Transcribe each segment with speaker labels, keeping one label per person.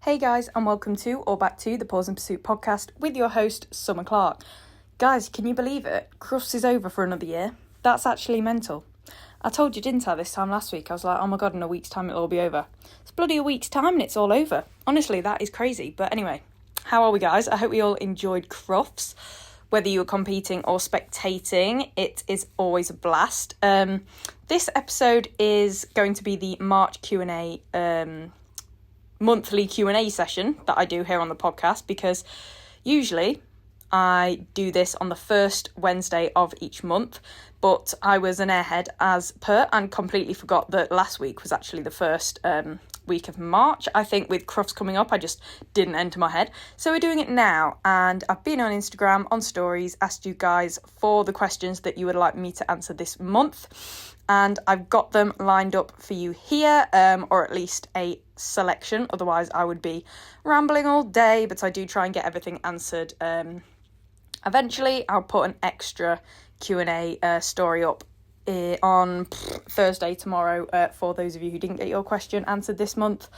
Speaker 1: Hey guys, and welcome to or back to the Pause and Pursuit podcast with your host, Summer Clark. Guys, can you believe it? Crufts is over for another year. That's actually mental. I told you, didn't I, this time last week? I was like, oh my god, in a week's time it'll all be over. It's bloody a week's time and it's all over. Honestly, that is crazy. But anyway, how are we, guys? I hope we all enjoyed Crufts. Whether you were competing or spectating, it is always a blast. This episode is going to be the March Q&A monthly Q&A session that I do here on the podcast, because usually I do this on the first Wednesday of each month, but I was an airhead as per and completely forgot that last week was actually the first week of March. I think with Crufts coming up, I just didn't enter my head. So we're doing it now, and I've been on Instagram, on stories, asked you guys for the questions that you would like me to answer this month, and I've got them lined up for you here, or at least a selection. Otherwise, I would be rambling all day, but I do try and get everything answered. Eventually, I'll put an extra Q&A story up on Thursday tomorrow for those of you who didn't get your question answered this month.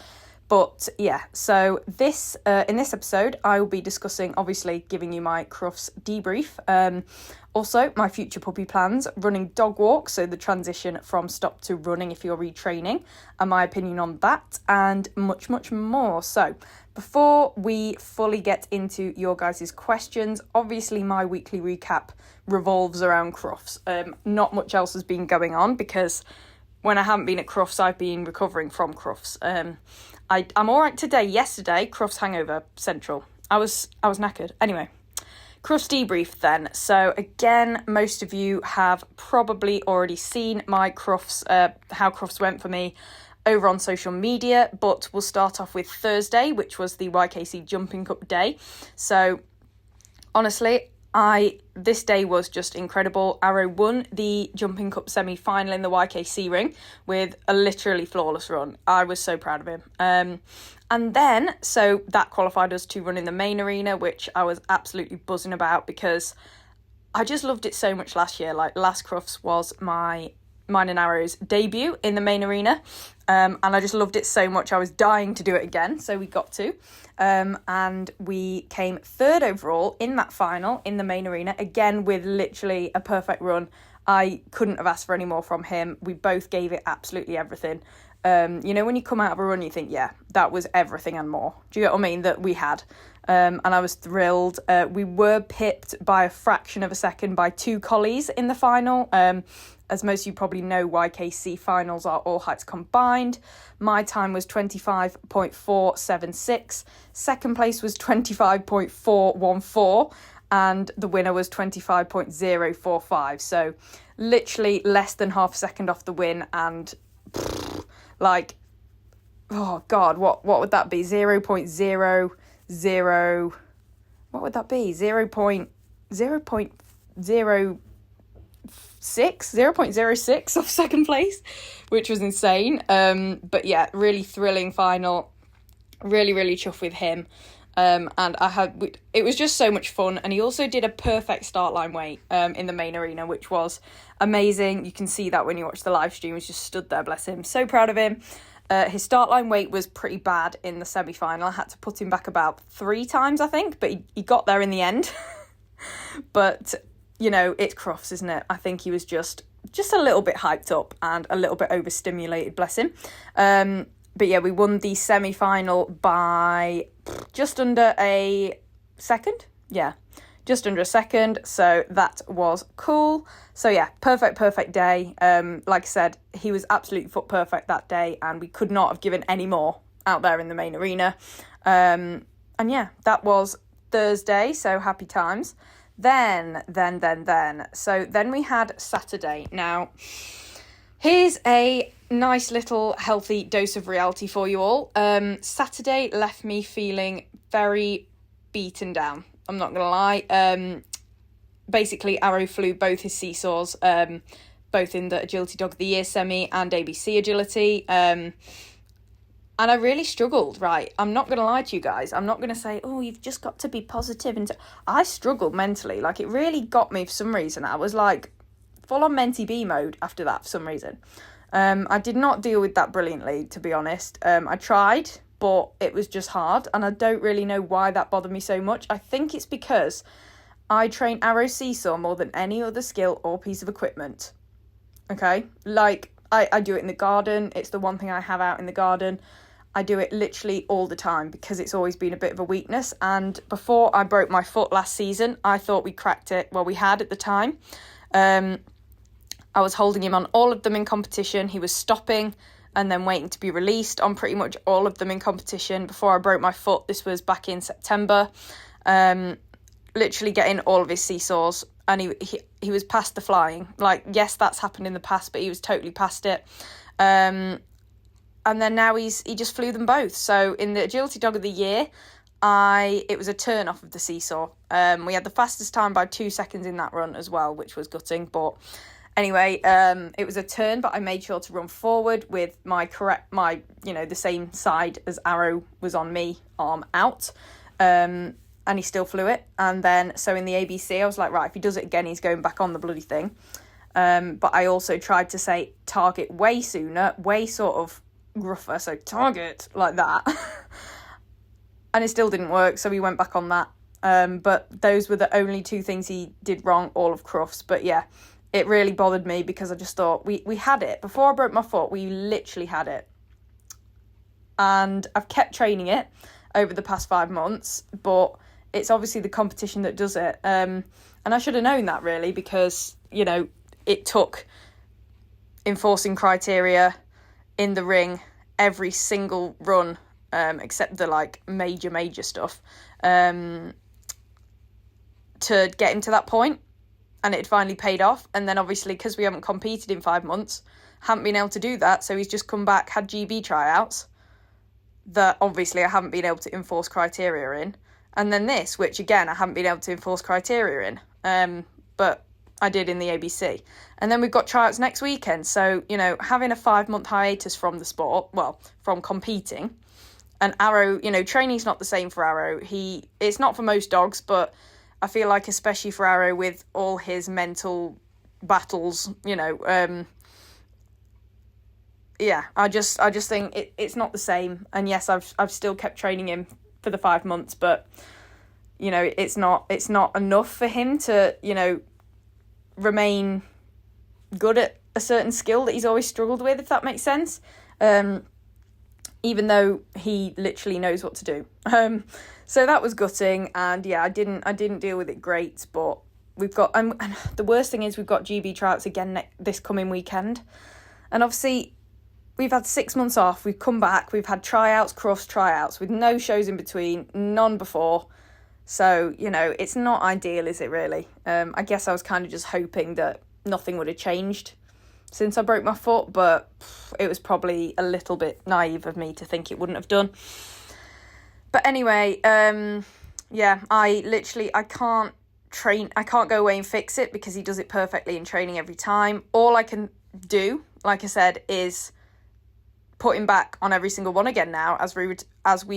Speaker 1: But yeah, so this in this episode, I will be discussing, obviously, giving you my Crufts debrief. Also, my future puppy plans, running dog walks, so the transition from stop to running if you're retraining, and my opinion on that, and much, much more. So before we fully get into your guys' questions, obviously my weekly recap revolves around Crufts. Not much else has been going on, because when I haven't been at Crufts, I've been recovering from Crufts. I'm all right today. Yesterday, Crufts hangover central. I was knackered. Anyway, Crufts debrief then. So again, most of you have probably already seen my Crufts, how Crufts went for me over on social media, but we'll start off with Thursday, which was the YKC Jumping Cup day. So honestly, this day was just incredible. Arrow won the Jumping Cup semi-final in the YKC ring with a literally flawless run. I was so proud of him. And then, so that qualified us to run in the main arena, which I was absolutely buzzing about, because I just loved it so much last year. Like, last Crufts was mine and Arrow's debut in the main arena, and I just loved it so much. I was dying to do it again, so we got to. And we came third overall in that final in the main arena, again with literally a perfect run. I couldn't have asked for any more from him. We both gave it absolutely everything. You know, when you come out of a run, you think, yeah, that was everything and more. Do you get what I mean? That we had. And I was thrilled. We were pipped by a fraction of a second by two collies in the final. As most of you probably know, YKC finals are all heights combined. My time was 25.476. Second place was 25.414. And the winner was 25.045. So literally less than half a second off the win. And like, oh God, what would that be? 0.00, what would that be? 0.06 off second place, which was insane. But yeah, really thrilling final. Really, really chuffed with him. And it was just so much fun. And he also did a perfect start line weight in the main arena, which was amazing. You can see that when you watch the live stream. He's just stood there, bless him. So proud of him. His start line weight was pretty bad in the semi-final. I had to put him back about 3 times, I think, but he got there in the end. But, you know, it's Crufts, isn't it? I think he was just a little bit hyped up and a little bit overstimulated, bless him. But yeah, we won the semi-final by just under a second. Yeah, just under a second. So that was cool. So yeah, perfect day. Like I said, he was absolutely foot perfect that day, and we could not have given any more out there in the main arena. And yeah, that was Thursday. So happy times. Then. So then we had Saturday. Now, here's a nice little healthy dose of reality for you all. Saturday left me feeling very beaten down. I'm not going to lie. Basically, Arrow flew both his seesaws, both in the Agility Dog of the Year semi and ABC Agility. And I really struggled, right? I'm not going to lie to you guys. I'm not going to say, oh, you've just got to be positive. I struggled mentally. Like, it really got me for some reason. I was like full on Menti B mode after that for some reason. I did not deal with that brilliantly, to be honest. I tried, but it was just hard, and I don't really know why that bothered me so much. I think it's because I train arrow seesaw more than any other skill or piece of equipment. Okay? Like, I do it in the garden. It's the one thing I have out in the garden. I do it literally all the time because it's always been a bit of a weakness. And before I broke my foot last season, I thought we cracked it. Well, we had at the time. I was holding him on all of them in competition. He was stopping and then waiting to be released on pretty much all of them in competition. Before I broke my foot, this was back in September. Literally getting all of his seesaws, and he was past the flying. Like, yes, that's happened in the past, but he was totally past it. And then now he just flew them both. So in the Agility Dog of the Year, it was a turn off of the seesaw. We had the fastest time by 2 seconds in that run as well, which was gutting. But anyway, it was a turn, but I made sure to run forward with the same side as Arrow was on me, arm out. And he still flew it. And then, so in the ABC, I was like, right, if he does it again, he's going back on the bloody thing. But I also tried to say target way sooner, way sort of gruffer, so target, like that. And it still didn't work, so he went back on that. But those were the only two things he did wrong, all of Crufts. But yeah, it really bothered me because I just thought, we had it. Before I broke my foot, we literally had it. And I've kept training it over the past 5 months, but it's obviously the competition that does it. And I should have known that, really, because, it took enforcing criteria in the ring every single run, except the, major stuff, to get him to that point. And it finally paid off. And then, obviously, because we haven't competed in 5 months, haven't been able to do that. So he's just come back, had GB tryouts that, obviously, I haven't been able to enforce criteria in. And then this, which, again, I haven't been able to enforce criteria in, but I did in the ABC. And then we've got tryouts next weekend. So, having a 5-month hiatus from the sport, from competing, and Arrow, training's not the same for Arrow. It's not for most dogs, but I feel like especially for Arrow with all his mental battles, I just think it's not the same. And yes, I've still kept training him for the 5 months, but it's not enough for him to remain good at a certain skill that he's always struggled with, if that makes sense, even though he literally knows what to do. So that was gutting, and yeah, I didn't deal with it great, but we've got and the worst thing is we've got GB tryouts again this coming weekend, and obviously we've had 6 months off. We've come back. We've had tryouts, Crufts tryouts, with no shows in between, none before. So, it's not ideal, is it really? I guess I was kind of just hoping that nothing would have changed since I broke my foot, but it was probably a little bit naive of me to think it wouldn't have done. But anyway, I can't go away and fix it because he does it perfectly in training every time. All I can do, like I said, is put him back on every single one again now as we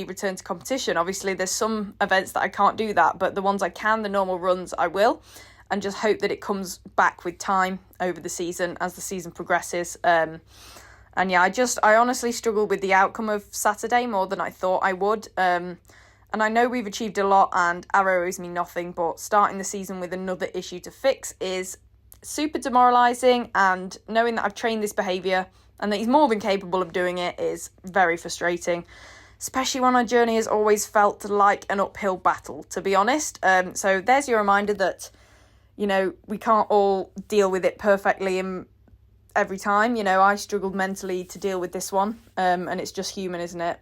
Speaker 1: return to competition. Obviously, there's some events that I can't do that, but the ones I can, the normal runs, I will, and just hope that it comes back with time over the season as the season progresses. And yeah, I honestly struggled with the outcome of Saturday more than I thought I would. And I know we've achieved a lot and Arrow owes me nothing, but starting the season with another issue to fix is super demoralising, and knowing that I've trained this behaviour and that he's more than capable of doing it is very frustrating, especially when our journey has always felt like an uphill battle, to be honest. So there's your reminder that, we can't all deal with it perfectly every time. I struggled mentally to deal with this one, and it's just human, isn't it?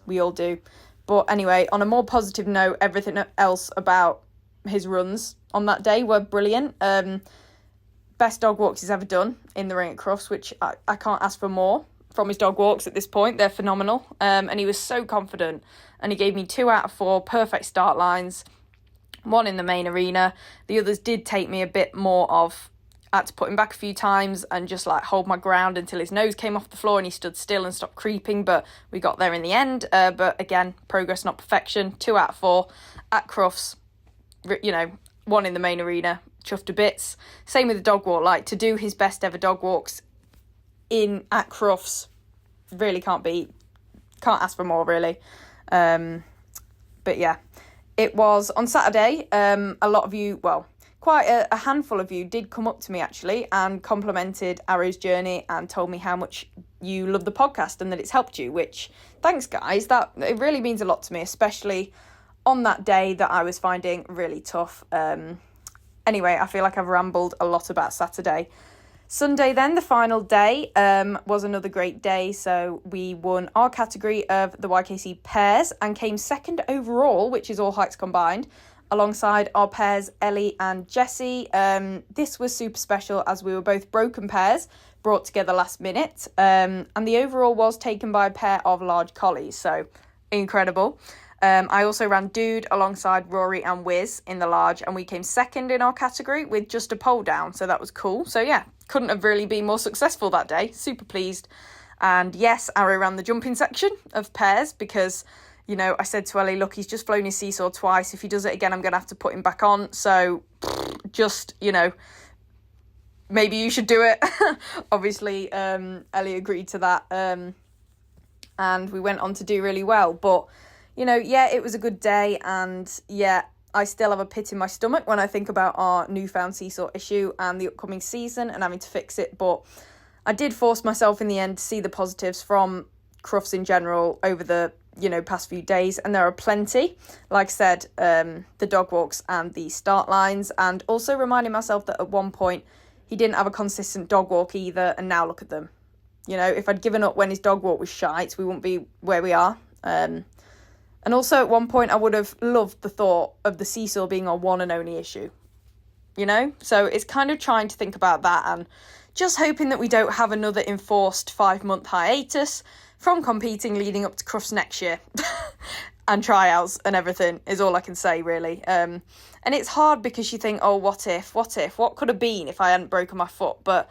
Speaker 1: We all do. But anyway, on a more positive note, everything else about his runs on that day were brilliant. Best dog walks he's ever done in the ring at Crufts, which I can't ask for more from his dog walks at this point. They're phenomenal. And he was so confident. And he gave me 2 out of 4 perfect start lines, 1 in the main arena. The others did take me a bit more of, I had to put him back a few times and just hold my ground until his nose came off the floor and he stood still and stopped creeping. But we got there in the end. But again, progress, not perfection. 2 out of 4 at Crufts. 1 in the main arena, chuffed to bits. Same with the dog walk, to do his best ever dog walks at Crufts, really can't beat. Can't ask for more, really. But yeah, it was on Saturday. A lot of you, well, quite a handful of you did come up to me actually and complimented Arrow's journey and told me how much you love the podcast and that it's helped you, which thanks guys, that it really means a lot to me, especially on that day that I was finding really tough. Anyway, I feel like I've rambled a lot about Saturday. Sunday then, the final day, was another great day. So we won our category of the YKC pairs and came second overall, which is all heights combined, alongside our pairs Ellie and Jessie. This was super special as we were both broken pairs brought together last minute, and the overall was taken by a pair of large collies, so incredible. I also ran Dude alongside Rory and Wiz in the large, and we came second in our category with just a pole down, so that was cool. So yeah, couldn't have really been more successful that day. Super pleased. And yes, Arrow ran the jumping section of pairs because, you know, I said to Ellie, look, he's just flown his seesaw twice. If he does it again, I'm going to have to put him back on. So just, you know, maybe you should do it. Obviously, Ellie agreed to that. And we went on to do really well. But, you know, yeah, it was a good day. And yeah, I still have a pit in my stomach when I think about our newfound seesaw issue and the upcoming season and having to fix it. But I did force myself in the end to see the positives from Crufts in general over the, you know, past few days. And there are plenty. Like I said, the dog walks and the start lines. And also reminding myself that at one point he didn't have a consistent dog walk either. And now look at them. You know, if I'd given up when his dog walk was shite, we wouldn't be where we are. And also at one point I would have loved the thought of the seesaw being our one and only issue, you know? So it's kind of trying to think about that and just hoping that we don't have another enforced 5-month hiatus from competing leading up to Crufts next year and tryouts and everything is all I can say really. And it's hard because you think, oh, what could have been if I hadn't broken my foot? But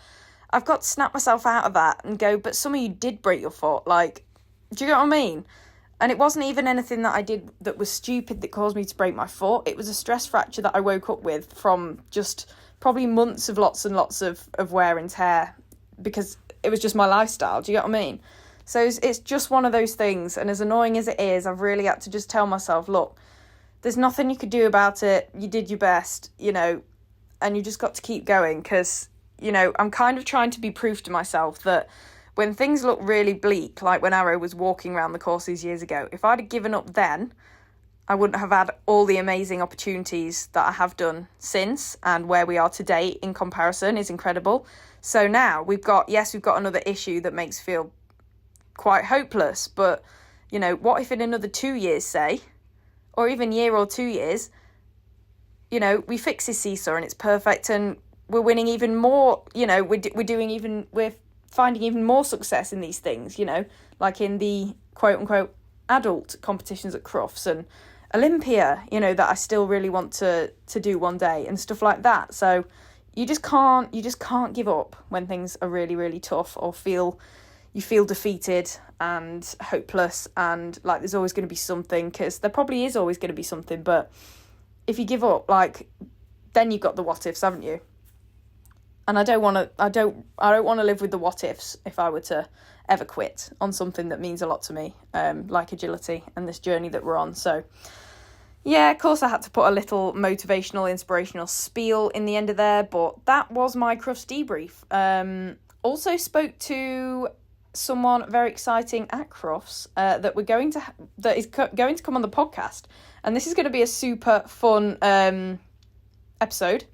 Speaker 1: I've got to snap myself out of that and go, but some of you did break your foot. Like, do you get what I mean? And it wasn't even anything that I did that was stupid that caused me to break my foot. It was a stress fracture that I woke up with from just probably months of lots and lots of wear and tear because it was just my lifestyle. Do you get what I mean? So it's just one of those things. And as annoying as it is, I've really had to just tell myself, look, there's nothing you could do about it. You did your best, you know, and you just got to keep going because, you know, I'm kind of trying to be proof to myself that when things look really bleak, like when Arrow was walking around the courses years ago, if I'd have given up then, I wouldn't have had all the amazing opportunities that I have done since, and where we are today in comparison is incredible. So now we've got another issue that makes feel quite hopeless, but, you know, what if in another 2 years, say, or even year or 2 years, you know, we fix his seesaw and it's perfect and we're winning even more, you know, we're finding even more success in these things, you know, like in the quote-unquote adult competitions at Crufts and Olympia, you know, that I still really want to do one day and stuff like that. So you just can't give up when things are really, really tough or you feel defeated and hopeless and like there's always going to be something, because there probably is always going to be something. But if you give up, like, then you've got the what ifs, haven't you? And I don't want to live with the what ifs if I were to ever quit on something that means a lot to me, like agility and this journey that we're on. So yeah, of course I had to put a little motivational, inspirational spiel in the end of there, but that was my Crufts debrief. Also spoke to someone very exciting at Crufts that is going to come on the podcast, and this is going to be a super fun episode.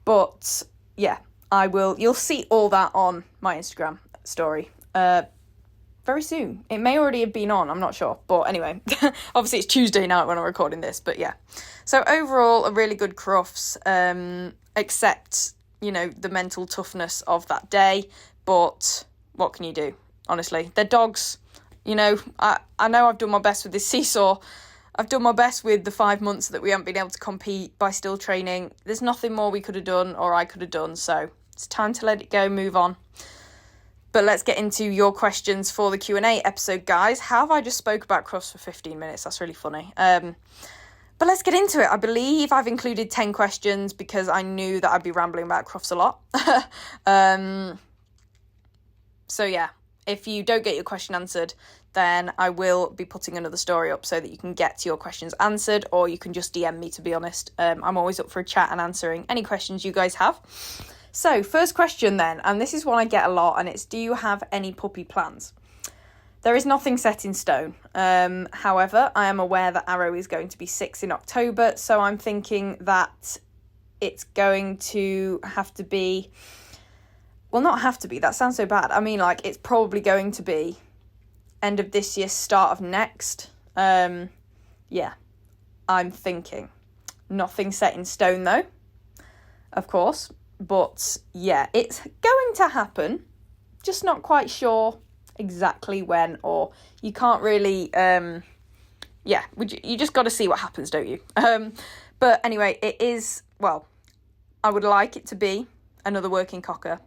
Speaker 1: But yeah, you'll see all that on my Instagram story very soon. It may already have been on, I'm not sure. But anyway, obviously it's Tuesday night when I'm recording this, but yeah. So overall, a really good Crufts, except, you know, the mental toughness of that day. But what can you do? Honestly, they're dogs. You know, I know I've done my best with this seesaw. I've done my best with the 5 months that we haven't been able to compete by still training. There's nothing more we could have done or I could have done. So it's time to let it go, move on. But let's get into your questions for the Q&A episode, guys. How have I just spoke about Crufts for 15 minutes? That's really funny. But let's get into it. I believe I've included 10 questions because I knew that I'd be rambling about Crufts a lot. So yeah, if you don't get your question answered, then I will be putting another story up so that you can get your questions answered, or you can just DM me, to be honest. I'm always up for a chat and answering any questions you guys have. So, first question then, and this is one I get a lot, and it's, do you have any puppy plans? There is nothing set in stone. However, I am aware that Arrow is going to be 6 in October, so I'm thinking that it's going to have to be... Well, not have to be, that sounds so bad. I mean, like, it's probably going to be end of this year, start of next. Yeah, I'm thinking. Nothing set in stone, though, of course. But, yeah, it's going to happen. Just not quite sure exactly when, or you can't really... you just got to see what happens, don't you? But anyway, it is... Well, I would like it to be another working cocker.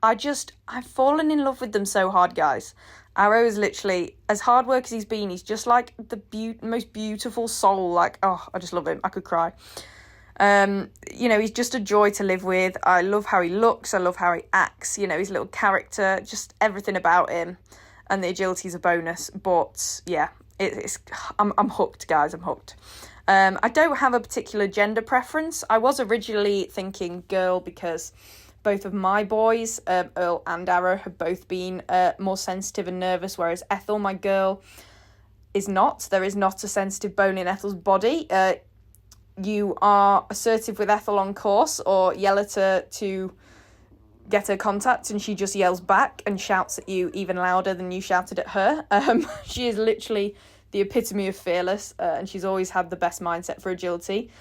Speaker 1: I've fallen in love with them so hard, guys. Arrow is literally, as hard work as he's been, he's just like the most beautiful soul. Like, oh, I just love him. I could cry. He's just a joy to live with. I love how he looks. I love how he acts. His little character, just everything about him. And the agility is a bonus. But yeah, I'm hooked, guys. I'm hooked. I don't have a particular gender preference. I was originally thinking girl because both of my boys, Earl and Arrow, have both been more sensitive and nervous, whereas Ethel, my girl, is not. There is not a sensitive bone in Ethel's body. You are assertive with Ethel on course, or yell at her to get her contact, and she just yells back and shouts at you even louder than you shouted at her. She is literally the epitome of fearless, and she's always had the best mindset for agility.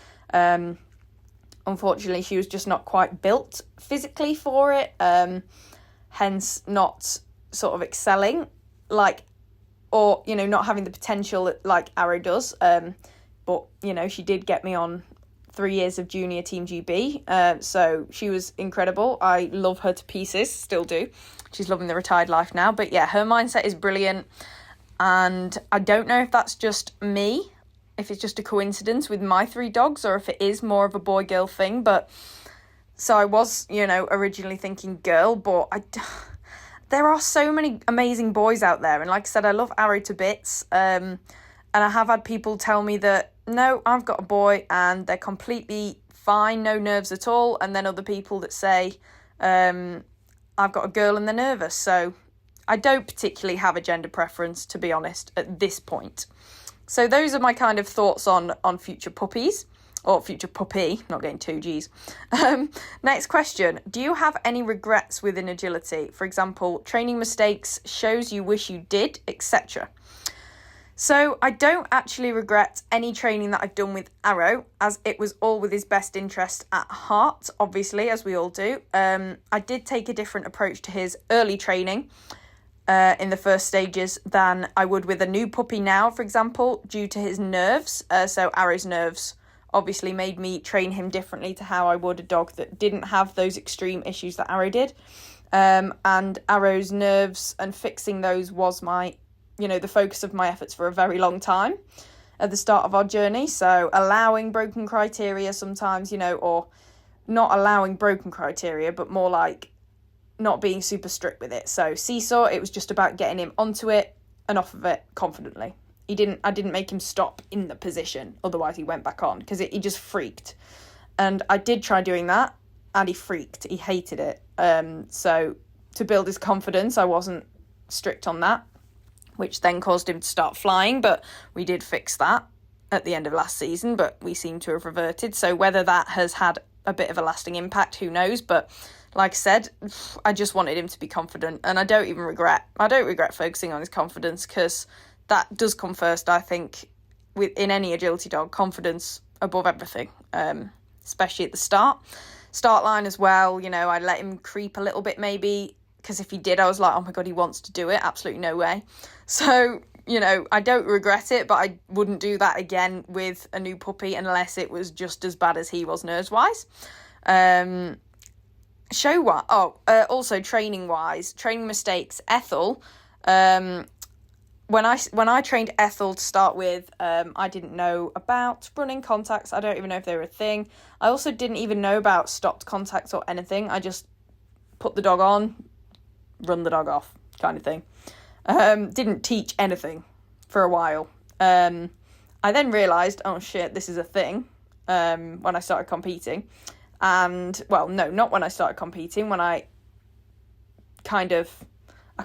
Speaker 1: Unfortunately, she was just not quite built physically for it, hence not sort of excelling, not having the potential like Arrow does. But, she did get me on 3 years of junior Team GB, so she was incredible. I love her to pieces, still do. She's loving the retired life now. But yeah, her mindset is brilliant, and I don't know if that's just me, if it's just a coincidence with my 3 dogs, or if it is more of a boy-girl thing. But so I was, originally thinking girl, but there are so many amazing boys out there. And like I said, I love Arrow to bits. And I have had people tell me that, no, I've got a boy and they're completely fine, no nerves at all. And then other people that say, I've got a girl and they're nervous. So I don't particularly have a gender preference, to be honest, at this point. So those are my kind of thoughts on future puppies, or future puppy, not getting 2 Gs. Next question. Do you have any regrets within agility? For example, training mistakes, shows you wish you did, etc. So I don't actually regret any training that I've done with Arrow, as it was all with his best interest at heart, obviously, as we all do. I did take a different approach to his early training in the first stages than I would with a new puppy now, for example, due to his nerves. So Arrow's nerves obviously made me train him differently to how I would a dog that didn't have those extreme issues that Arrow did. And Arrow's nerves and fixing those was my, the focus of my efforts for a very long time at the start of our journey. So allowing broken criteria sometimes, or not allowing broken criteria, but more like not being super strict with it. So Seesaw, it was just about getting him onto it and off of it confidently. I didn't make him stop in the position, otherwise he went back on, because he just freaked. And I did try doing that, and he freaked. He hated it. So to build his confidence, I wasn't strict on that, which then caused him to start flying, but we did fix that at the end of last season, but we seem to have reverted. So whether that has had a bit of a lasting impact, who knows? But like I said, I just wanted him to be confident, and I don't regret focusing on his confidence, because that does come first, I think, in any agility dog, confidence above everything, especially at the start line as well. I let him creep a little bit maybe, because if he did, I was like, oh my God, he wants to do it. Absolutely no way. So, I don't regret it, but I wouldn't do that again with a new puppy unless it was just as bad as he was nerves-wise. Also training-wise, training mistakes. Ethel, when I trained Ethel to start with, I didn't know about running contacts. I don't even know if they were a thing. I also didn't even know about stopped contacts or anything. I just put the dog on, run the dog off kind of thing. Didn't teach anything for a while. I then realised, oh shit, this is a thing, when I started competing. And, well, no, not when I started competing, when I can't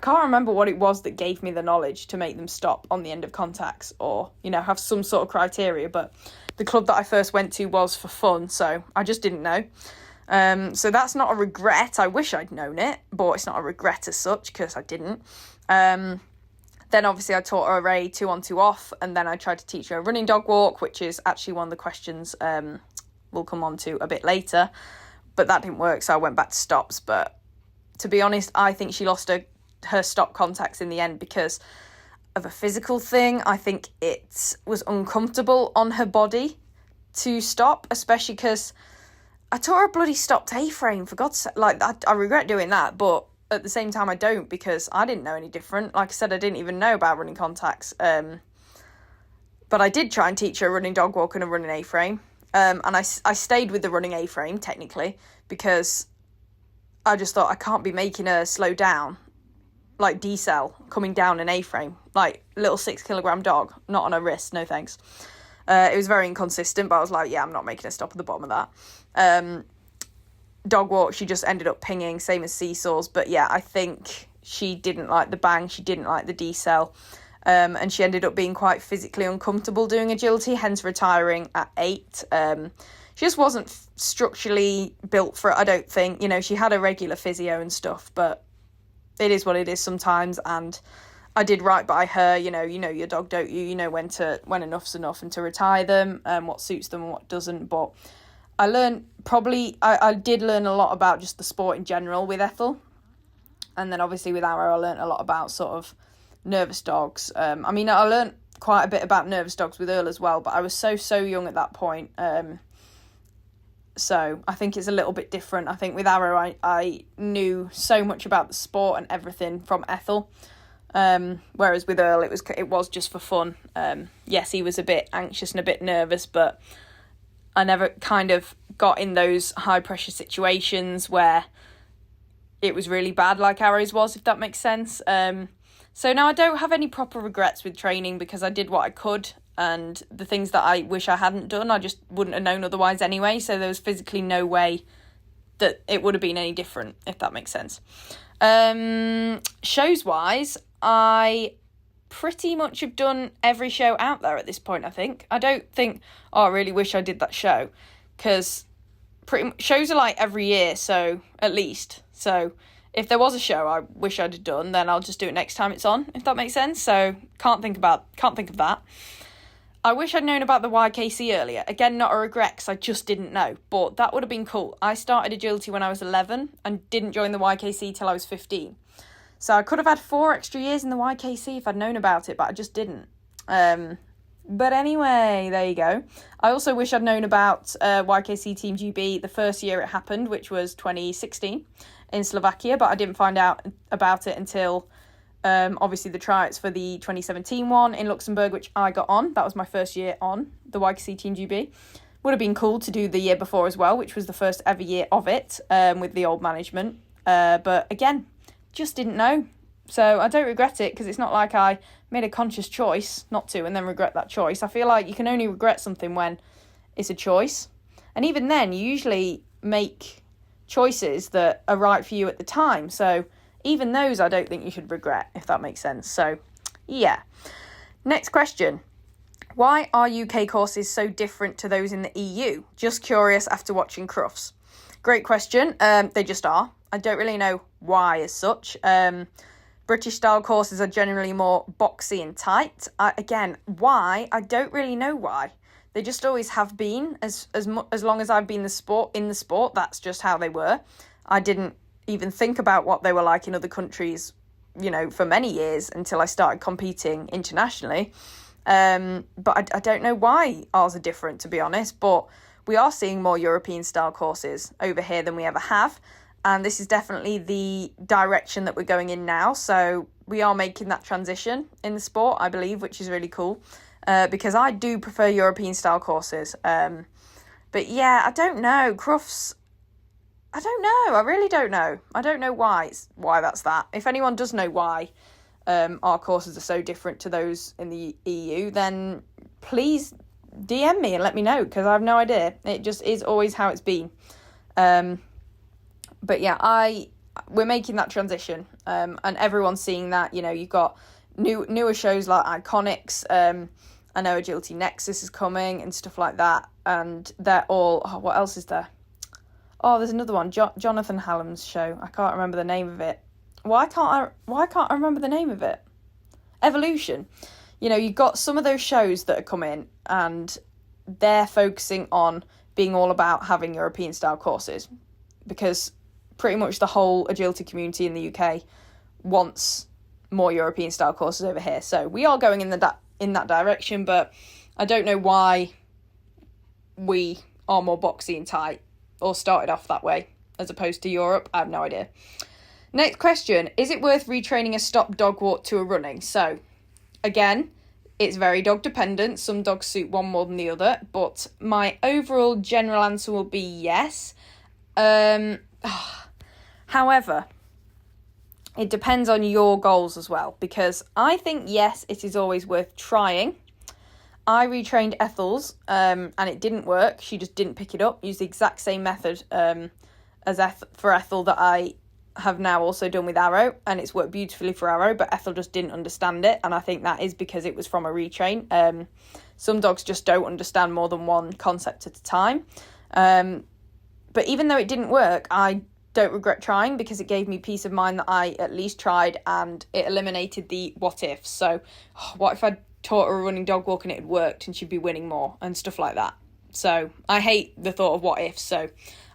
Speaker 1: remember what it was that gave me the knowledge to make them stop on the end of contacts or, have some sort of criteria. But the club that I first went to was for fun, so I just didn't know. So that's not a regret. I wish I'd known it, but it's not a regret as such because I didn't. Then obviously I taught her a 2-on 2-off, and then I tried to teach her a running dog walk, which is actually one of the questions we'll come on to a bit later. But that didn't work, so I went back to stops. But to be honest, I think she lost her stop contacts in the end because of a physical thing. I think it was uncomfortable on her body to stop, especially because I taught her a bloody stopped A-frame, for God's sake. Like, I regret doing that, but at the same time I don't, because I didn't know any different. Like I said, I didn't even know about running contacts. But I did try and teach her a running dog walk and a running A-frame. And I stayed with the running A-frame, technically, because I just thought I can't be making her slow down, like decel, coming down an A-frame. Like, little 6-kilogram dog, not on her wrist, no thanks. It was very inconsistent, but I was like, yeah, I'm not making a stop at the bottom of that. Dog walk, she just ended up pinging, same as seesaws. But yeah, I think she didn't like the bang, she didn't like the decel. And she ended up being quite physically uncomfortable doing agility, hence retiring at 8. She just wasn't structurally built for it, I don't think. She had a regular physio and stuff, but it is what it is sometimes. And I did right by her. You know your dog, don't you? You know when enough's enough and to retire them, what suits them and what doesn't. But I learned I did learn a lot about just the sport in general with Ethel. And then obviously with Arrow, I learned a lot about sort of nervous dogs. I learned quite a bit about nervous dogs with Earl as well, but I was so young at that point. So I think it's a little bit different. I think with Arrow, I knew so much about the sport and everything from Ethel. Whereas with Earl, it was just for fun. Yes, he was a bit anxious and a bit nervous, but I never kind of got in those high pressure situations where it was really bad like Arrow's was, if that makes sense. So now I don't have any proper regrets with training because I did what I could, and the things that I wish I hadn't done, I just wouldn't have known otherwise anyway. So there was physically no way that it would have been any different, if that makes sense. Shows wise, I pretty much have done every show out there at this point, I think. I don't think, I really wish I did that show, because shows are like every year, so at least. So if there was a show I wish I'd have done, then I'll just do it next time it's on, if that makes sense. So can't think of that. I wish I'd known about the YKC earlier. Again, not a regret, because I just didn't know, but that would have been cool. I started agility when I was 11 and didn't join the YKC till I was 15. So I could have had 4 extra years in the YKC if I'd known about it, but I just didn't. But anyway, there you go. I also wish I'd known about YKC Team GB the first year it happened, which was 2016 in Slovakia, but I didn't find out about it until obviously the tryouts for the 2017 one in Luxembourg, which I got on. That was my first year on the YKC Team GB. Would have been cool to do the year before as well, which was the first ever year of it with the old management. But again, just didn't know. So I don't regret it, because it's not like I made a conscious choice not to and then regret that choice. I feel like you can only regret something when it's a choice. And even then, you usually make choices that are right for you at the time. So even those I don't think you should regret, if that makes sense. So yeah. Next question. Why are UK courses so different to those in the EU? Just curious after watching Crufts. Great question. They just are. I don't really know why as such. British style courses are generally more boxy and tight. Again, why? I don't really know why. They just always have been. As long as I've been in the sport, that's just how they were. I didn't even think about what they were like in other countries, for many years until I started competing internationally. But I don't know why ours are different, to be honest. But we are seeing more European style courses over here than we ever have. And this is definitely the direction that we're going in now. So we are making that transition in the sport, I believe, which is really cool. Because I do prefer European style courses. But yeah, I don't know. Crufts, I don't know. I really don't know. I don't know why that's that. If anyone does know why, our courses are so different to those in the EU, then please DM me and let me know, because I have no idea. It just is always how it's been. But yeah, we're making that transition, and everyone's seeing that. You know, you've got newer shows like Iconics. I know Agility Nexus is coming and stuff like that, and they're all. Oh, what else is there? Oh, there's another one, Jonathan Hallam's show. I can't remember the name of it. Why can't I remember the name of it? Evolution. You know, you've got some of those shows that are coming, and they're focusing on being all about having European style courses, because pretty much the whole agility community in the UK wants more European style courses over here. So we are going in that direction, but I don't know why we are more boxy and tight, or started off that way, as opposed to Europe. I have no idea. Next question, is it worth retraining a stop dog walk to a running? So, again, it's very dog dependent. Some dogs suit one more than the other, but my overall general answer will be yes. However, it depends on your goals as well, because I think, yes, it is always worth trying. I retrained Ethel's, and it didn't work. She just didn't pick it up. Used the exact same method for Ethel that I have now also done with Arrow, and it's worked beautifully for Arrow, but Ethel just didn't understand it, and I think that is because it was from a retrain. Some dogs just don't understand more than one concept at a time. But even though it didn't work, I don't regret trying, because it gave me peace of mind that I at least tried, and it eliminated the what ifs. So, what if I'd taught her a running dog walk and it had worked and she'd be winning more and stuff like that? So I hate the thought of what ifs. So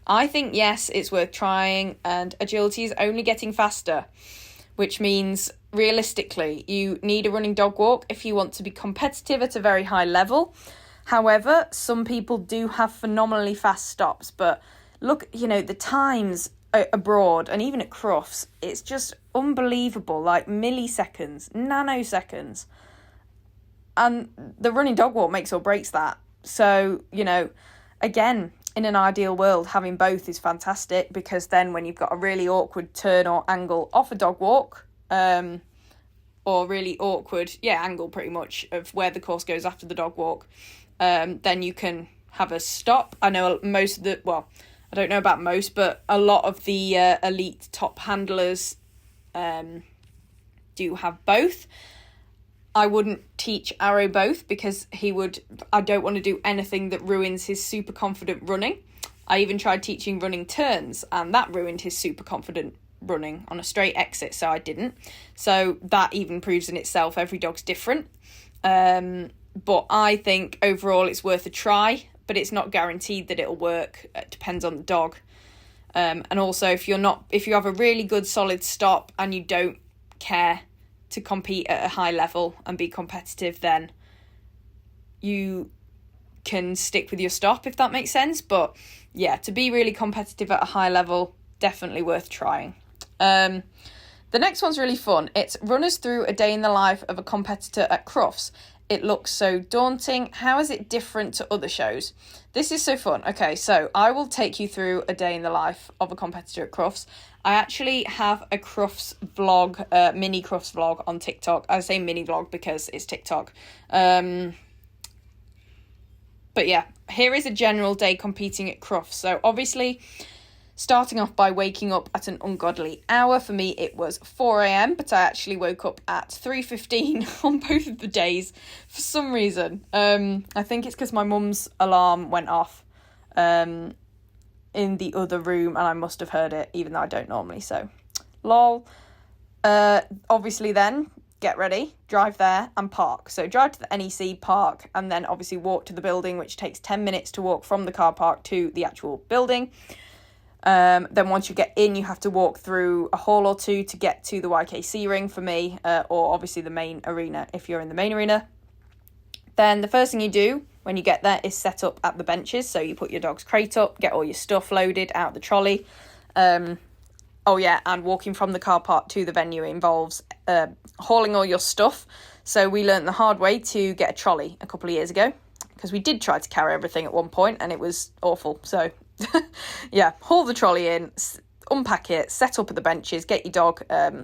Speaker 1: I think, yes, it's worth trying, and agility is only getting faster, which means realistically you need a running dog walk if you want to be competitive at a very high level. However, some people do have phenomenally fast stops, but look, you know, the times abroad and even at Crufts, it's just unbelievable, like milliseconds, nanoseconds. And the running dog walk makes or breaks that. So, you know, again, in an ideal world, having both is fantastic, because then when you've got a really awkward turn or angle off a dog walk, or really awkward, angle pretty much of where the course goes after the dog walk, then you can have a stop. I know most of I don't know about most, but a lot of the elite top handlers do have both. I wouldn't teach Arrow both, because I don't want to do anything that ruins his super confident running. I even tried teaching running turns, and that ruined his super confident running on a straight exit, so I didn't. So that even proves in itself every dog's different. But I think overall it's worth a try, but it's not guaranteed that it'll work. It depends on the dog. And also, if you have a really good solid stop and you don't care to compete at a high level and be competitive, then you can stick with your stop, if that makes sense. But yeah, to be really competitive at a high level, definitely worth trying. The next one's really fun. It's run us through a day in the life of a competitor at Crufts. It looks so daunting. How is it different to other shows? This is so fun. Okay, so I will take you through a day in the life of a competitor at Crufts. I actually have a Crufts vlog, mini Crufts vlog on TikTok. I say mini vlog because it's TikTok. But yeah, here is a general day competing at Crufts. So obviously, starting off by waking up at an ungodly hour. For me, it was 4 a.m, but I actually woke up at 3:15 on both of the days for some reason. I think it's because my mum's alarm went off in the other room, and I must have heard it, even though I don't normally. So, lol. Obviously then, get ready, drive there and park. So drive to the NEC, park, and then obviously walk to the building, which takes 10 minutes to walk from the car park to the actual building. Then once you get in, you have to walk through a hall or two to get to the YKC ring for me, or obviously the main arena if you're in the main arena. Then the first thing you do when you get there is set up at the benches. So you put your dog's crate up, get all your stuff loaded out the trolley. And walking from the car park to the venue involves hauling all your stuff. So we learnt the hard way to get a trolley a couple of years ago, because we did try to carry everything at one point and it was awful. So yeah, haul the trolley in, unpack it, set up at the benches, get your dog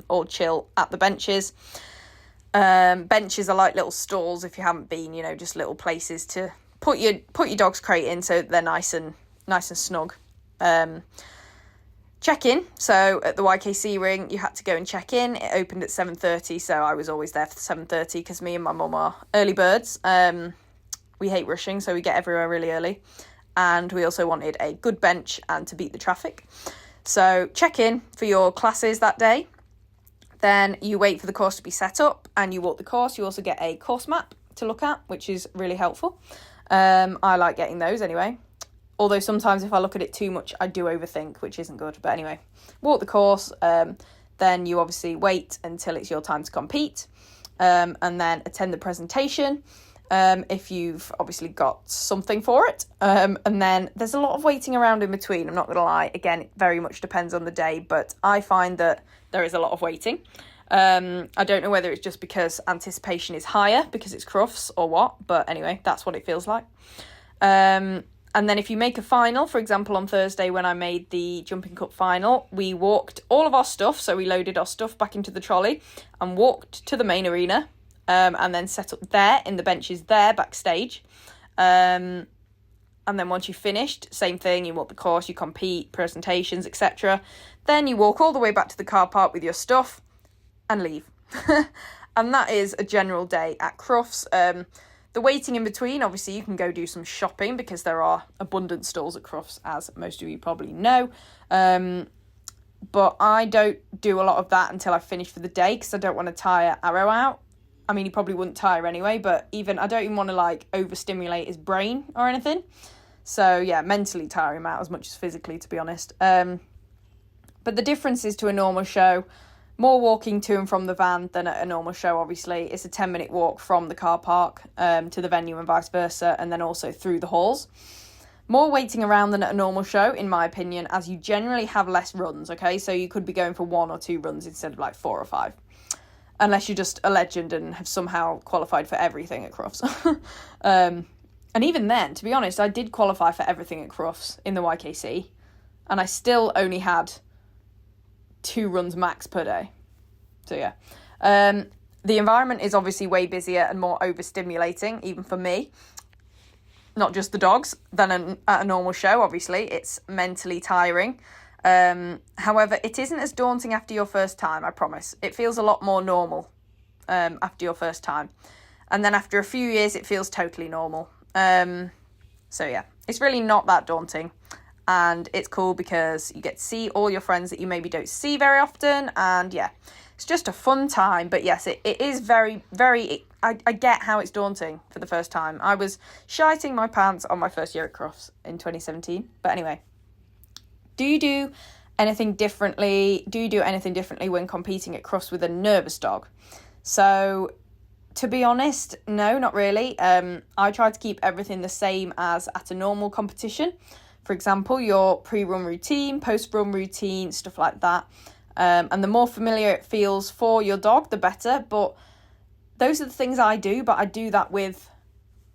Speaker 1: all chill at the benches. Benches are like little stalls if you haven't been, just little places to put your dog's crate in so they're nice and snug. Check-in. So at the YKC ring, you had to go and check in. It opened at 7:30, so I was always there for 7:30 because me and my mum are early birds. We hate rushing, so we get everywhere really early. And we also wanted a good bench and to beat the traffic. So check in for your classes that day. Then you wait for the course to be set up and you walk the course. You also get a course map to look at, which is really helpful. I like getting those anyway. Although sometimes if I look at it too much, I do overthink, which isn't good. But anyway, walk the course. Then you obviously wait until it's your time to compete. And then attend the presentation if you've obviously got something for it. And then there's a lot of waiting around in between. I'm not going to lie. Again, it very much depends on the day. But I find that there is a lot of waiting. I don't know whether it's just because anticipation is higher because it's Crufts or what. But anyway, that's what it feels like. And then if you make a final, for example, on Thursday when I made the Jumping Cup final, we walked all of our stuff. So we loaded our stuff back into the trolley and walked to the main arena and then set up there in the benches there backstage. And then once you've finished, same thing, you walk the course, you compete, presentations, etc. Then you walk all the way back to the car park with your stuff and leave. And that is a general day at Crufts. The waiting in between, obviously you can go do some shopping because there are abundant stalls at Crufts, as most of you probably know. But I don't do a lot of that until I've finished for the day because I don't want to tire Arrow out. I mean, he probably wouldn't tire anyway, but I don't even want to overstimulate his brain or anything. So yeah, mentally tire him out as much as physically, to be honest. But the difference is to a normal show. More walking to and from the van than at a normal show, obviously. It's a 10-minute walk from the car park to the venue and vice versa, and then also through the halls. More waiting around than at a normal show, in my opinion, as you generally have less runs, okay? So you could be going for 1 or 2 runs instead of 4 or 5. Unless you're just a legend and have somehow qualified for everything at Crufts. And even then, to be honest, I did qualify for everything at Crufts in the YKC, and I still only had 2 runs max per day. So yeah. The environment is obviously way busier and more overstimulating, even for me. Not just the dogs, than at a normal show, obviously. It's mentally tiring. However, it isn't as daunting after your first time, I promise. It feels a lot more normal after your first time. And then after a few years, it feels totally normal. So yeah, it's really not that daunting. And it's cool because you get to see all your friends that you maybe don't see very often. And yeah, it's just a fun time. But yes, it is very, very... I get how it's daunting for the first time. I was shiting my pants on my first year at Crufts in 2017. But anyway, do you do anything differently? Do you do anything differently when competing at Crufts with a nervous dog? So, to be honest, no, not really. I try to keep everything the same as at a normal competition. For example, your pre-run routine, post-run routine, stuff like that. And the more familiar it feels for your dog, the better. But those are the things I do, but I do that with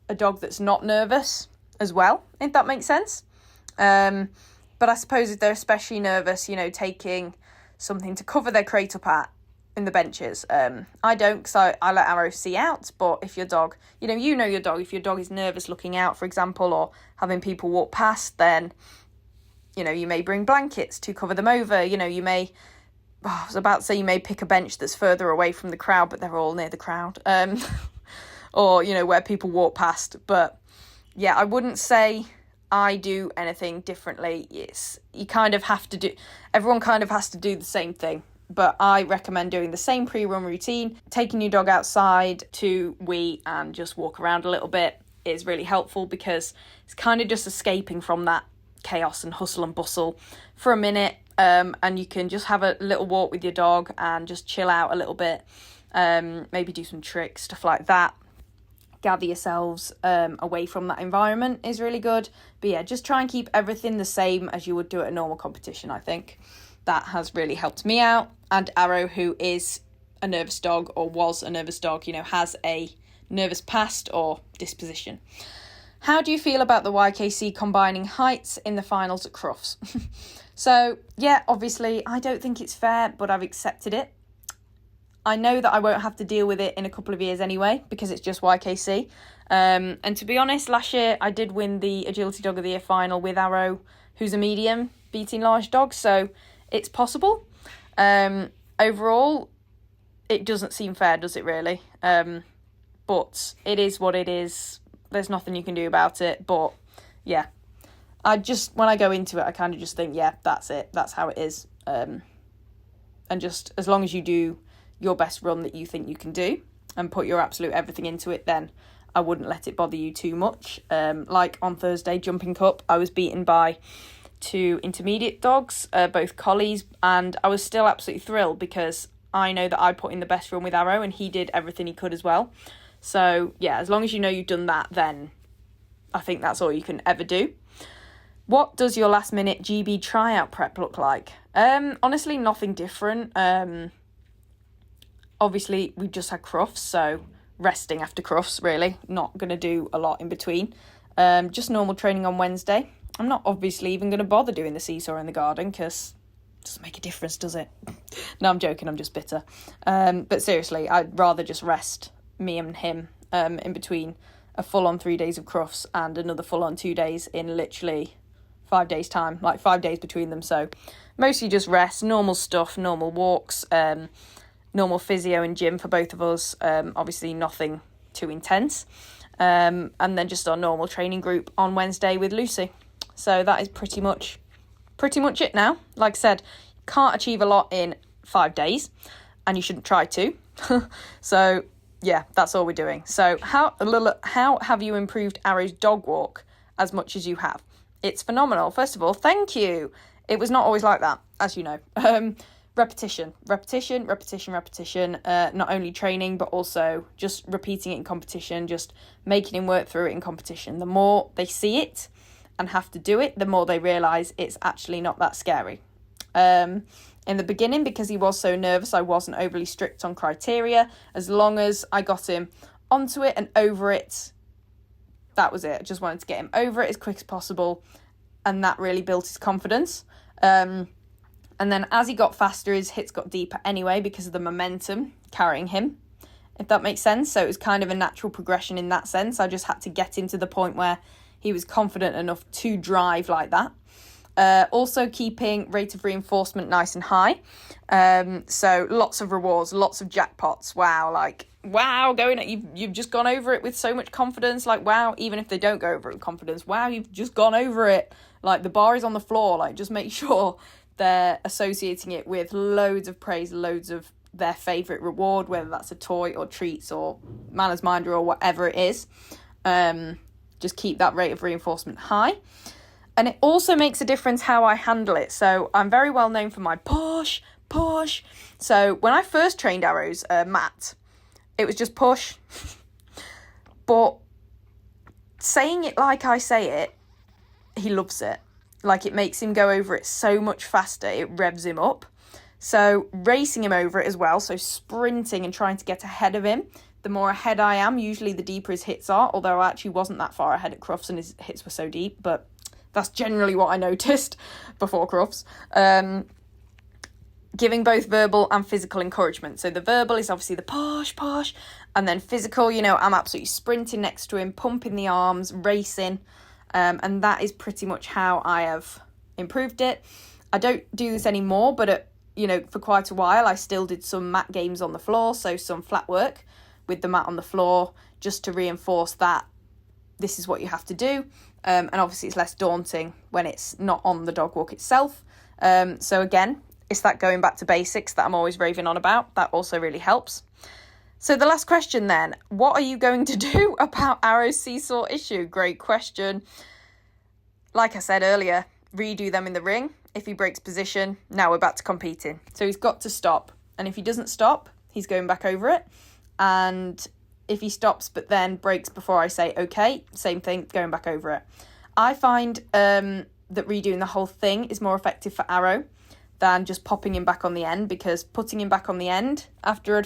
Speaker 1: a dog that's not nervous as well, if that makes sense. But I suppose if they're especially nervous, taking something to cover their crate up at in the benches. I don't, because I let Arrow see out. But if your dog, you know your dog, if your dog is nervous looking out, for example, or having people walk past, then, you may bring blankets to cover them over. You may, I was about to say you may pick a bench that's further away from the crowd, but they're all near the crowd. Or, where people walk past. But yeah, I wouldn't say I do anything differently. You kind of have to do, everyone kind of has to do the same thing. But I recommend doing the same pre-run routine. Taking your dog outside to wee and just walk around a little bit is really helpful because it's kind of just escaping from that chaos and hustle and bustle for a minute. And you can just have a little walk with your dog and just chill out a little bit. Maybe do some tricks, stuff like that. Gather yourselves away from that environment is really good. But yeah, just try and keep everything the same as you would do at a normal competition, I think. That has really helped me out. And Arrow, who is a nervous dog or was a nervous dog, has a nervous past or disposition. How do you feel about the YKC combining heights in the finals at Crufts? So, yeah, obviously, I don't think it's fair, but I've accepted it. I know that I won't have to deal with it in a couple of years anyway, because it's just YKC. And to be honest, last year I did win the Agility Dog of the Year final with Arrow, who's a medium, beating large dogs, so it's possible. Overall, it doesn't seem fair, does it really? But it is what it is. There's nothing you can do about it. But yeah, when I go into it, I kind of just think, yeah, that's it. That's how it is. And just as long as you do your best run that you think you can do and put your absolute everything into it, then I wouldn't let it bother you too much. Like on Thursday, Jumping Cup, I was beaten by 2 intermediate dogs, both collies, and I was still absolutely thrilled because I know that I put in the best run with Arrow and he did everything he could as well. So yeah, as long as you know you've done that, then I think that's all you can ever do. What does your last minute GB tryout prep look like? Honestly, nothing different. Obviously, we've just had Crufts, so resting after Crufts, really. Not going to do a lot in between. Just normal training on Wednesday. I'm not obviously even going to bother doing the seesaw in the garden because it doesn't make a difference, does it? No, I'm joking, I'm just bitter. But seriously, I'd rather just rest me and him in between a full-on 3 days of Crufts and another full-on 2 days in literally 5 days' time, like 5 days between them. So mostly just rest, normal stuff, normal walks, normal physio and gym for both of us, obviously nothing too intense, and then just our normal training group on Wednesday with Lucy. So that is pretty much it now. Like I said, can't achieve a lot in 5 days, and you shouldn't try to. So yeah, that's all we're doing. So how have you improved Arrow's dog walk as much as you have? It's phenomenal. First of all, thank you. It was not always like that, as you know. Repetition. Not only training, but also just repeating it in competition, just making him work through it in competition. The more they see it and have to do it, the more they realise it's actually not that scary. In the beginning, because he was so nervous, I wasn't overly strict on criteria. As long as I got him onto it and over it, that was it. I just wanted to get him over it as quick as possible, and that really built his confidence. And then as he got faster, his hits got deeper anyway because of the momentum carrying him, if that makes sense. So it was kind of a natural progression in that sense. I just had to get him to the point where he was confident enough to drive like that. Also keeping rate of reinforcement nice and high. So lots of rewards, lots of jackpots. Wow, you've just gone over it with so much confidence. Like, wow, even if they don't go over it with confidence, wow, you've just gone over it. Like, the bar is on the floor. Like, just make sure they're associating it with loads of praise, loads of their favourite reward, whether that's a toy or treats or manners minder or whatever it is. Just keep that rate of reinforcement high. And it also makes a difference how I handle it. So I'm very well known for my push. So when I first trained Arrow's Matt, it was just push. But saying it like I say it, he loves it. Like, it makes him go over it so much faster. It revs him up. So racing him over it as well. So sprinting and trying to get ahead of him. The more ahead I am, usually the deeper his hits are. Although I actually wasn't that far ahead at Crufts and his hits were so deep. But that's generally what I noticed before Crufts. Giving both verbal and physical encouragement. So the verbal is obviously the push. And then physical, I'm absolutely sprinting next to him, pumping the arms, racing. And that is pretty much how I have improved it. I don't do this anymore, but for quite a while I still did some mat games on the floor, so some flat work with the mat on the floor, just to reinforce that this is what you have to do. And obviously it's less daunting when it's not on the dog walk itself. So again, it's that going back to basics that I'm always raving on about. That also really helps. So the last question then, what are you going to do about Arrow's seesaw issue? Great question. Like I said earlier, redo them in the ring. If he breaks position, now we're back to competing. So he's got to stop. And if he doesn't stop, he's going back over it. And if he stops but then breaks before I say okay, same thing, going back over it. I find that redoing the whole thing is more effective for Arrow than just popping him back on the end, because putting him back on the end after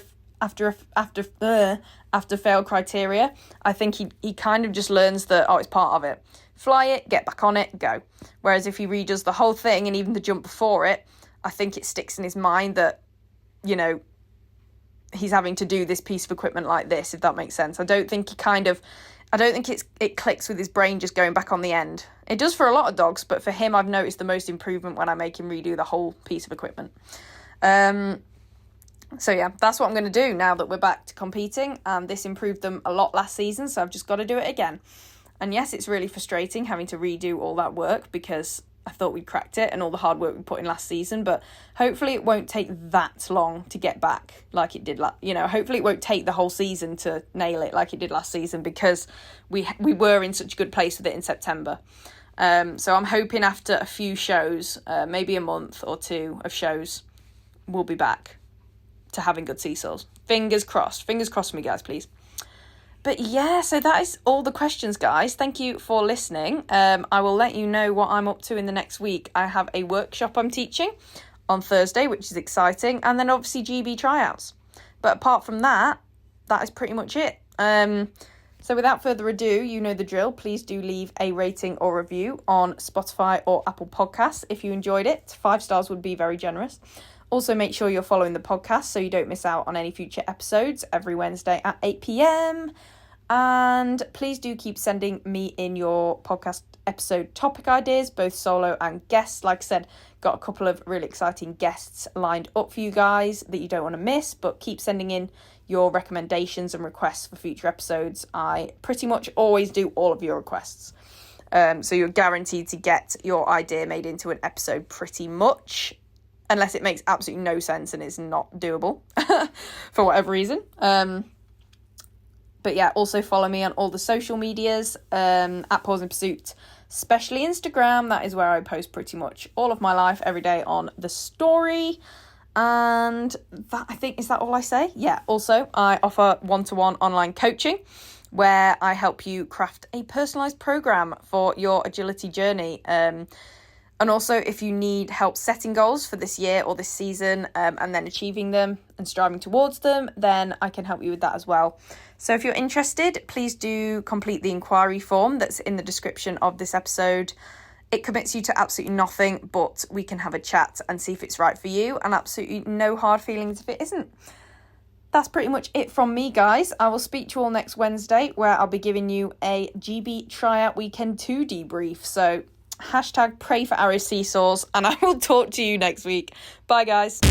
Speaker 1: failed criteria, I think he kind of just learns that, it's part of it. Fly it, get back on it, go. Whereas if he redoes the whole thing and even the jump before it, I think it sticks in his mind that, he's having to do this piece of equipment like this, if that makes sense. I don't think it clicks with his brain just going back on the end. It does for a lot of dogs, but for him, I've noticed the most improvement when I make him redo the whole piece of equipment. So yeah, that's what I'm going to do now that we're back to competing, and this improved them a lot last season, so I've just got to do it again. And yes, it's really frustrating having to redo all that work because I thought we'd cracked it and all the hard work we put in last season, but hopefully it won't take that long to get back like it did hopefully it won't take the whole season to nail it like it did last season, because we were in such a good place with it in September. So I'm hoping after a few shows, maybe a month or two of shows, we'll be back to having good seesaws. Fingers crossed for me, guys, please. But yeah, so that is all the questions, guys. Thank you for listening. I will let you know what I'm up to in the next week. I have a workshop I'm teaching on Thursday, which is exciting, and then obviously GB tryouts. But apart from that, that is pretty much it. So without further ado, you know the drill. Please do leave a rating or review on Spotify or Apple Podcasts if you enjoyed it. 5 stars would be very generous. Also, make sure you're following the podcast so you don't miss out on any future episodes every Wednesday at 8 p.m. And please do keep sending me in your podcast episode topic ideas, both solo and guests. Like I said, got a couple of really exciting guests lined up for you guys that you don't want to miss, but keep sending in your recommendations and requests for future episodes. I pretty much always do all of your requests. So you're guaranteed to get your idea made into an episode pretty much, unless it makes absolutely no sense and is not doable for whatever reason. But yeah, also follow me on all the social medias, at Pause in Pursuit, especially Instagram. That is where I post pretty much all of my life every day on the story. And that, I think, is that all I say? Yeah, also I offer one-to-one online coaching where I help you craft a personalised programme for your agility journey. And also, if you need help setting goals for this year or this season, and then achieving them and striving towards them, then I can help you with that as well. So if you're interested, please do complete the inquiry form that's in the description of this episode. It commits you to absolutely nothing, but we can have a chat and see if it's right for you, and absolutely no hard feelings if it isn't. That's pretty much it from me, guys. I will speak to you all next Wednesday, where I'll be giving you a GB Tryout Weekend 2 debrief. So #pray for Arrow Seesaws, and I will talk to you next week. Bye, guys.